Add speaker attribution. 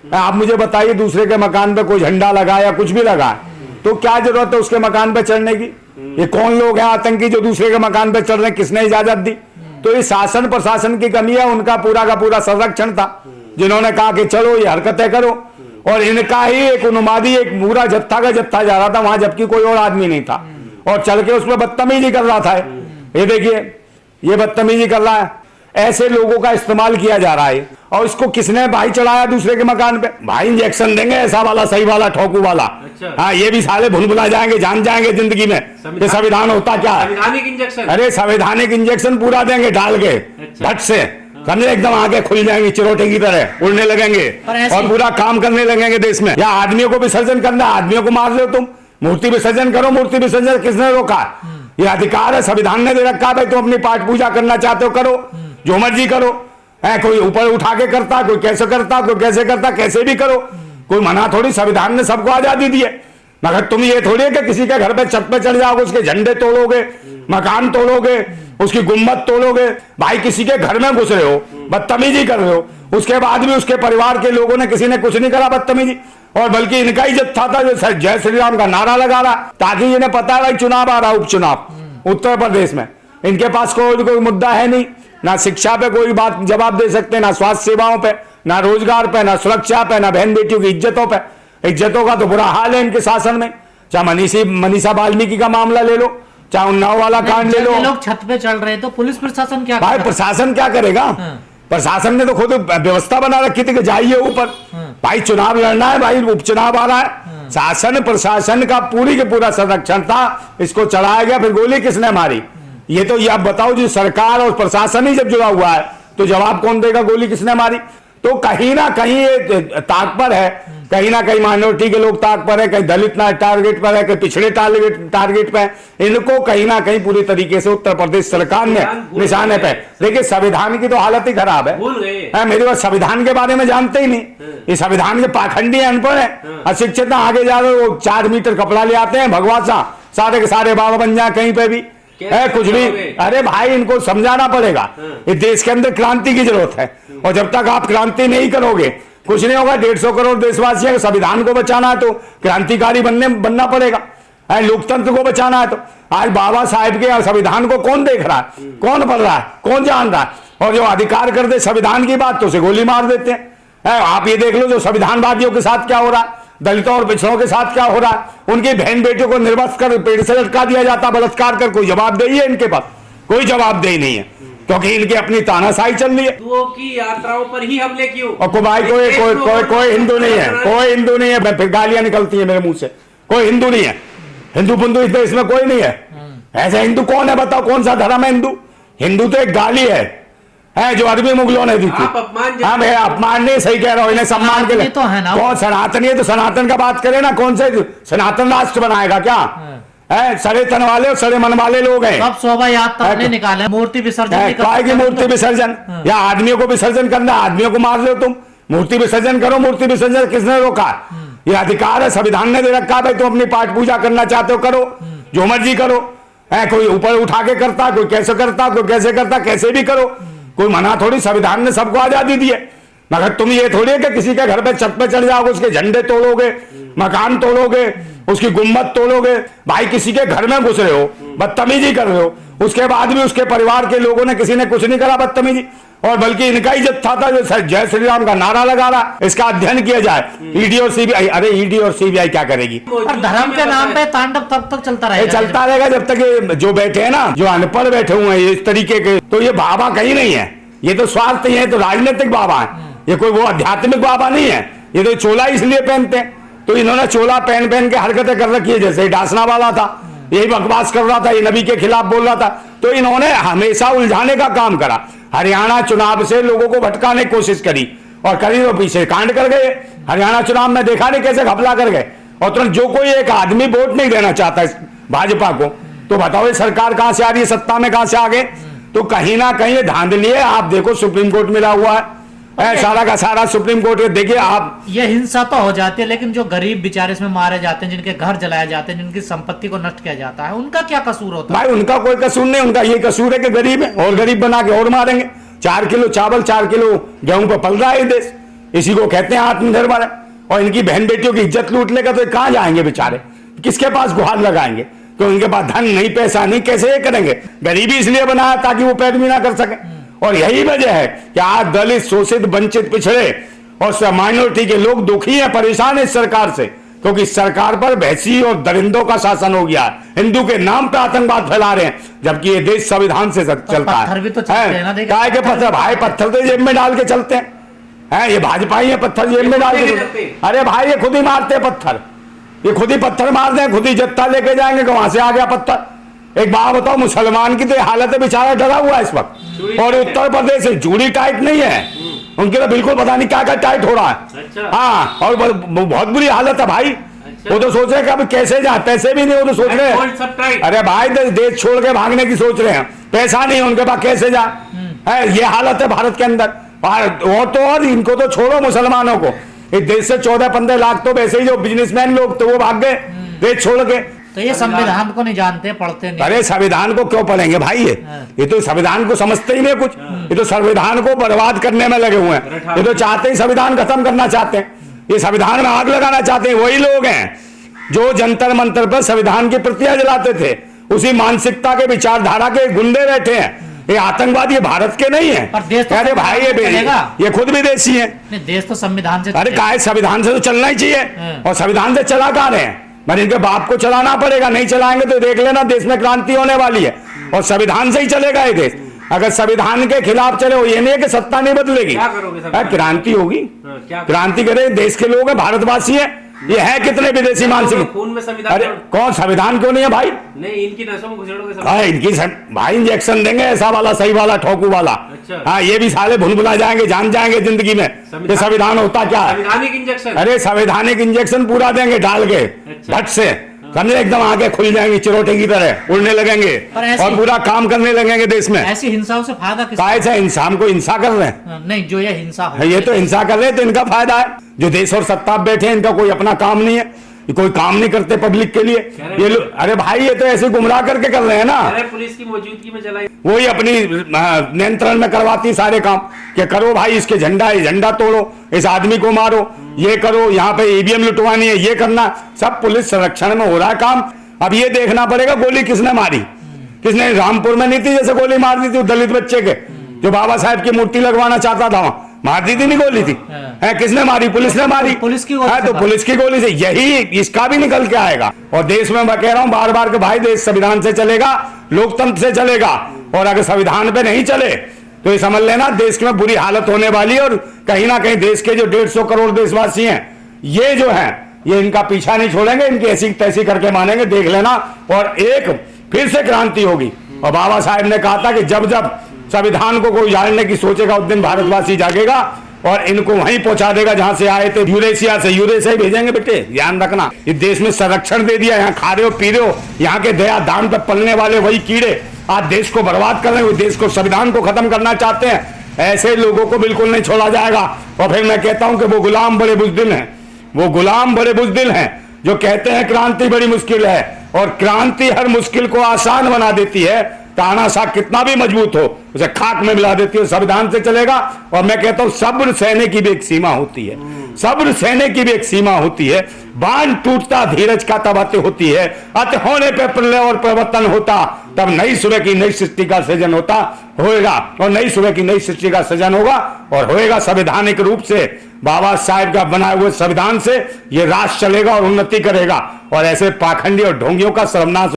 Speaker 1: आप मुझे बताइए, दूसरे के मकान पे कोई झंडा लगा या कुछ भी लगा तो क्या जरूरत है उसके मकान पे चढ़ने की? ये कौन लोग हैं आतंकी जो दूसरे के मकान पे चढ़ रहे हैं? किसने इजाजत दी? तो ये शासन प्रशासन की कमी है, उनका पूरा का पूरा संरक्षण था जिन्होंने कहा कि चलो ये हरकतें करो, और इनका ही एक उन्मादी एक पूरा जत्था का जत्था जा रहा था वहां, जबकि कोई और आदमी नहीं था, और चल के उसमें बदतमीजी कर रहा था। ये देखिए, ये बदतमीजी कर रहा है। ऐसे लोगों का इस्तेमाल किया जा रहा है। और इसको किसने भाई चढ़ाया दूसरे के मकान पे? भाई इंजेक्शन देंगे ऐसा वाला, सही वाला, ठोकू वाला। अच्छा। हाँ, ये भी साले भुनभुना जाएंगे, जान जाएंगे जिंदगी में कि संविधान होता क्या है।
Speaker 2: संवैधानिक इंजेक्शन,
Speaker 1: अरे संवैधानिक इंजेक्शन पूरा देंगे डाल के झट से, समझे? एकदम आगे खुल जाएंगे चिरोटे की तरह, उड़ने लगेंगे और पूरा काम करने लगेंगे देश में। या आदमियों को विसर्जन करना, आदमियों को मार लो तुम, मूर्ति विसर्जन करो। मूर्ति विसर्जन किसने रोका? ये अधिकार है, संविधान ने दे रखा है। तुम अपनी पाठ पूजा करना चाहते हो करो, जो मर्जी करो। है कोई ऊपर उठा के करता, कोई कैसे करता, कोई कैसे करता, कैसे भी करो, कोई मना थोड़ी। संविधान ने सबको आजादी दी है, मगर तुम ये थोड़ी है कि किसी के घर पे छत पे चढ़ जाओगे, उसके झंडे तोड़ोगे, मकान तोड़ोगे, उसकी गुम्बद तोड़ोगे। भाई किसी के घर में घुस रहे हो, बदतमीजी कर रहे हो, उसके बाद भी उसके परिवार के लोगों ने, किसी ने कुछ नहीं करा बदतमीजी, और बल्कि इनका ही जत्था था जो जय श्री राम का नारा लगा रहा, ताकि इन्हें पता है भाई चुनाव आ रहा, उपचुनाव उत्तर प्रदेश में। इनके पास कोई मुद्दा है नहीं, ना शिक्षा पे कोई बात जवाब दे सकते, ना स्वास्थ्य सेवाओं पे, ना रोजगार पे, ना सुरक्षा पे, ना बहन बेटियों की इज्जतों पे। इज्जतों का तो बुरा हाल है इनके शासन में। चाहे मनीषा वाल्मीकि का मामला ले लो, चाहे उन्नाव वाला कांड ले लो।
Speaker 3: लोग छत पे चढ़ रहे तो पुलिस प्रशासन क्या
Speaker 1: भाई प्रशासन क्या करेगा? प्रशासन ने तो खुद व्यवस्था बना रखी थी कि जाइए ऊपर, भाई चुनाव लड़ना है, भाई उपचुनाव आ रहा है। शासन प्रशासन का पूरी के पूरा संरक्षण था, इसको चढ़ाया गया। फिर गोली किसने मारी? ये तो ये आप बताओ, जो सरकार और प्रशासन ही जब जुड़ा हुआ है तो जवाब कौन देगा? गोली किसने मारी? तो कहीं ना कहीं ये ताक पर है, कहीं ना कहीं माइनॉरिटी के लोग ताक पर है, कहीं दलित टारगेट पर है, कहीं पिछड़े टारगेट पे है। इनको कहीं ना कहीं पूरी तरीके से उत्तर प्रदेश सरकार ने निशाने पे। देखिए संविधान की तो हालत ही खराब है। मेरे पास संविधान के बारे में जानते ही नहीं, ये संविधान के पाखंडी अनपढ़ है, अशिक्षित। आगे जा रहे वो 4 मीटर कपड़ा ले आते हैं, भगवासा सारे के सारे बाबा बन जाए कहीं पे भी है, कुछ भी। अरे भाई इनको समझाना पड़ेगा, इस देश के अंदर क्रांति की जरूरत है, और जब तक आप क्रांति नहीं करोगे कुछ नहीं होगा। 150 करोड़ देशवासियों संविधान को बचाना है तो क्रांतिकारी बनना पड़ेगा। लोकतंत्र को बचाना है तो आज बाबा साहेब के संविधान को कौन देख रहा है, कौन पढ़ रहा है, कौन जान रहा है? और जो अधिकार कर दे संविधान की बात तो उसे गोली मार देते हैं। आप ये देख लो जो संविधानवादियों के साथ क्या हो रहा है, दलितों और पिछड़ों के साथ क्या हो रहा है। उनकी बहन बेटियों को निर्वस्त्र कर पेड़ से लटका दिया जाता, बलात्कार कर। कोई जवाबदेही है इनके पास? कोई जवाबदेही नहीं है, क्योंकि इनकी अपनी तानाशाही चल रही है।
Speaker 2: हिंदुओं की यात्राओं पर ही हमले क्यों?
Speaker 1: और भाई कोई हिंदू नहीं है, कोई हिंदू नहीं है। फिर गालियां निकलती है मेरे मुंह से, कोई हिंदू नहीं है। हिंदू बुंदू इस देश में कोई नहीं है। ऐसा हिंदू कौन है बताओ? कौन सा धर्म है हिंदू? हिंदू तो एक गाली है जो अरबी मुगलों ने दी थी। हाँ मैं अपमान नहीं, सही कह रहा हूँ, इन्हें सम्मान के लिए
Speaker 3: तो है ना।
Speaker 1: कौन सनातनी है तो सनातन का बात करे ना, कौन से सनातन राष्ट्र बनाएगा क्या? सड़े तन वाले और सड़े मन वाले लोग हैं।
Speaker 3: सब शोभा यात्रा ने निकाले, मूर्ति विसर्जन
Speaker 1: की मूर्ति विसर्जन, या आदमियों को विसर्जन करना, आदमियों को मार लो तुम, मूर्ति विसर्जन करो। मूर्ति विसर्जन किसने रोका? ये अधिकार है, संविधान ने दे रखा है। तुम अपनी पाठ पूजा करना चाहते हो करो, जो मर्जी करो। है कोई ऊपर उठा के करता, कोई कैसे करता, कोई कैसे करता, कैसे भी करो, कोई मना थोड़ी। संविधान ने सबको आजादी दी है, मगर तुम ये थोड़ी है कि किसी के घर पे छत पे चढ़ जाओगे, उसके झंडे तोड़ोगे, मकान तोड़ोगे, उसकी गुम्बद तोड़ोगे। भाई किसी के घर में घुस रहे हो, बदतमीजी कर रहे हो, उसके बाद भी उसके परिवार के लोगों ने, किसी ने कुछ नहीं करा बदतमीजी, और बल्कि इनका ही जत्था था जो जय श्री राम का नारा लगा रहा। इसका अध्ययन किया जाए। ईडी और सीबीआई, अरे ईडी और सीबीआई क्या करेगी?
Speaker 3: और धर्म के नाम पे तांडव तब तक चलता रहेगा,
Speaker 1: चलता रहेगा जब तक ये जो बैठे हैं ना, जो अनपढ़ बैठे हुए हैं इस तरीके के, तो ये बाबा कहीं नहीं है। ये तो स्वार्थ ही है, तो राजनीतिक बाबा है, ये कोई वो आध्यात्मिक बाबा नहीं है। ये तो चोला इसलिए पहनते हैं, तो इन्होंने चोला पहन के हरकतें कर रखी है। जैसे डासना वाला था, यही बकवास कर रहा था, ये नबी के खिलाफ बोल रहा था, तो इन्होंने हमेशा उलझाने का काम करा। हरियाणा चुनाव से लोगों को भटकाने की कोशिश करी, और करी तो पीछे कांड कर गए। हरियाणा चुनाव में देखा नहीं कैसे घपला कर गए। और तुरंत जो कोई एक आदमी वोट नहीं देना चाहता भाजपा को, तो बताओ ये सरकार कहां से आ रही है, सत्ता में कहां से आ गए? तो कहीं ना कहीं ये धांधली है। आप देखो सुप्रीम कोर्ट मिला हुआ है, सारा का सारा सुप्रीम कोर्ट। देखिए आप,
Speaker 3: ये हिंसा तो हो जाती है, लेकिन जो गरीब बेचारे इसमें मारे जाते हैं, जिनके घर जलाए जाते हैं, जिनकी संपत्ति को नष्ट किया जाता है, उनका क्या कसूर होता है?
Speaker 1: भाई उनका कोई कसूर नहीं, उनका ये कसूर है कि गरीब है, और गरीब बना के और मारेंगे। 4 किलो चावल, 4 किलो गेहूं पर पल रहा है देश, इसी को कहते हैं आत्मनिर्भर है। और इनकी बहन बेटियों की इज्जत लूट लेगा तो कहां जाएंगे बेचारे, किसके पास गुहार लगाएंगे? तो उनके पास धन नहीं, पैसा नहीं, कैसे ये करेंगे? गरीबी इसलिए बनाया ताकि वो पैरवी ना कर सके। और यही वजह है कि आज दलित, शोषित, वंचित, पिछड़े और माइनॉरिटी के लोग दुखी हैं, परेशान है इस सरकार से, क्योंकि सरकार पर भैंसी और दरिंदों का शासन हो गया है। हिंदू के नाम पे आतंकवाद फैला रहे हैं, जबकि ये देश संविधान से चलता है।
Speaker 3: पत्थर भी तो चलते हैं ना, देखिए।
Speaker 1: काय के पत्थर भाई, पत्थर तो जेब में डाल के चलते हैं। ये भाजपा ही है, पत्थर जेब में डाल के। अरे भाई ये खुद ही मारते हैं पत्थर, ये खुद ही पत्थर मार दें, खुद ही जत्था लेके जाएंगे, वहां से आ गया पत्थर। एक बात बताओ, मुसलमान की तो हालत है, बेचारा डरा हुआ है इस वक्त। और उत्तर प्रदेश से जूड़ी टाइट नहीं है उनकी, तो बिल्कुल पता नहीं क्या क्या टाइट हो रहा है।
Speaker 2: अच्छा।
Speaker 1: हाँ, और बहुत बुरी हालत है भाई। वो तो सोच रहे हैं कि अब कैसे जाए, पैसे भी नहीं, वो तो सोच रहे हैं अरे भाई देश छोड़ के भागने की सोच रहे हैं, पैसा नहीं उनके पास, कैसे जाए? ये हालत है भारत के अंदर। और तो और इनको तो छोड़ो, मुसलमानों को, इस देश से 14-15 लाख तो वैसे ही जो बिजनेसमैन लोग तो वो भाग गए देश छोड़ के।
Speaker 3: तो ये संविधान को नहीं जानते, पढ़ते नहीं।
Speaker 1: अरे संविधान को क्यों पढ़ेंगे भाई? ये तो संविधान को समझते ही नहीं कुछ। ये तो संविधान को बर्बाद करने में लगे हुए हैं। ये तो चाहते ही संविधान खत्म करना चाहते हैं, ये संविधान में आग लगाना चाहते हैं। वही लोग हैं जो जंतर मंतर पर संविधान की प्रतियां जलाते थे, उसी मानसिकता के विचारधारा के गुंडे बैठे हैं। ये आतंकवादी भारत के नहीं है।
Speaker 3: पर देश तो
Speaker 1: अरे भाई ये खुद विदेशी है।
Speaker 3: देश तो संविधान से,
Speaker 1: अरे काय संविधान से तो चलना ही चाहिए, और संविधान से चला कहाँ रहे हैं? मैंने इनके बाप को चलाना पड़ेगा, नहीं चलाएंगे तो देख लेना देश में क्रांति होने वाली है। और संविधान से ही चलेगा ये देश। अगर संविधान के खिलाफ चले, वो ये नहीं है कि सत्ता नहीं बदलेगी, क्रांति होगी। क्रांति करे, देश के लोग हैं, भारतवासी है। ये है कितने विदेशी मानसिक
Speaker 2: खून में संविधान।
Speaker 1: अरे कौन संविधान क्यों नहीं है भाई?
Speaker 2: नहीं, इनकी नसों में घुसड़ोगे
Speaker 1: इनकी भाई इंजेक्शन देंगे, ऐसा वाला, सही वाला, ठोकू वाला।
Speaker 2: अच्छा।
Speaker 1: हाँ, ये भी साले भुला जाएंगे, जान जाएंगे जिंदगी में कि संविधान होता क्या है।
Speaker 2: संवैधानिक इंजेक्शन।
Speaker 1: अरे संवैधानिक इंजेक्शन पूरा देंगे डाल के, भट से समझे, एकदम आगे खुल जाएंगे चिरोटे की तरह, उड़ने लगेंगे और पूरा काम करने लगेंगे देश में।
Speaker 3: ऐसी हिंसाओं से फायदा किसका?
Speaker 1: कैसे इंसान को हिंसा कर रहे हैं?
Speaker 3: नहीं, जो ये हिंसा
Speaker 1: ये तो हिंसा कर रहे हैं तो इनका फायदा है। जो देश और सत्ता बैठे हैं, इनका कोई अपना काम नहीं है, ये कोई काम नहीं करते पब्लिक के लिए ये लोग। अरे भाई ये तो ऐसे गुमराह करके कर रहे हैं ना।
Speaker 2: पुलिस की मौजूदगी में जलाई,
Speaker 1: वही अपनी नियंत्रण में करवाती सारे काम कि करो भाई, इसके झंडा तोड़ो, इस आदमी को मारो, ये करो, यहाँ पे ईवीएम लुटवानी है, ये करना, सब पुलिस संरक्षण में हो रहा है काम। अब ये देखना पड़ेगा गोली किसने मारी, किसने। रामपुर में नहीं थी जैसे गोली मार दी थी दलित बच्चे के, जो बाबा साहब की मूर्ति लगवाना चाहता था, वहां मार दी थी, नहीं गोली थी है, किसने मारी? पुलिस ने मारी।
Speaker 3: पुलिस की गोली
Speaker 1: है तो पुलिस की गोली से यही इसका भी निकल के आएगा। और देश में मैं कह रहा हूं बार बार कि भाई देश संविधान से चलेगा, लोकतंत्र से चलेगा, और अगर संविधान पे नहीं चले तो ये समझ लेना देश में बुरी हालत होने वाली है। और कहीं ना कहीं देश के जो 150 करोड़ देशवासी हैं, ये जो है ये इनका पीछा नहीं छोड़ेंगे, इनकी ऐसी तैसी करके मानेंगे, देख लेना। और एक फिर से क्रांति होगी। और बाबा साहब ने कहा था कि जब जब संविधान को कोई उजाड़ने की सोचेगा, उस दिन भारतवासी जागेगा और इनको वहीं पहुंचा देगा जहां से आए थे, यूरेशिया से। यूरेशिया भेजेंगे बेटे, ध्यान रखना। इस देश में संरक्षण दे दिया, यहाँ खा रहे हो, पी रहे हो, यहाँ के दया दान पर पलने वाले वही कीड़े आज देश को बर्बाद कर रहे हैं, देश को, संविधान को खत्म करना चाहते हैं। ऐसे लोगों को बिल्कुल नहीं छोड़ा जाएगा। और फिर मैं कहता हूं कि वो गुलाम बड़े बुज़दिल हैं, वो गुलाम बड़े बुज़दिल हैं जो कहते हैं क्रांति बड़ी मुश्किल है, और क्रांति हर मुश्किल को आसान बना देती है। तानाशाह कितना भी मजबूत हो, उसे खाक में मिला देती है। संविधान से चलेगा। और मैं कहता हूं सब्र सहने की भी एक सीमा होती है, सब्र सहने की भी एक सीमा होती है। बांध टूटता धीरज का तब अति होती है, अति होने पे प्रलय और प्रवर्तन होता, तब नई सुबह की नई सृष्टि का सृजन होता होएगा। और नई सुबह की नई सृष्टि का सृजन होगा और होएगा संवैधानिक रूप से। बाबा साहब का बनाए हुए संविधान से ये राष्ट्र चलेगा और उन्नति करेगा। और ऐसे पाखंडी और ढोंगियों का सर्वनाश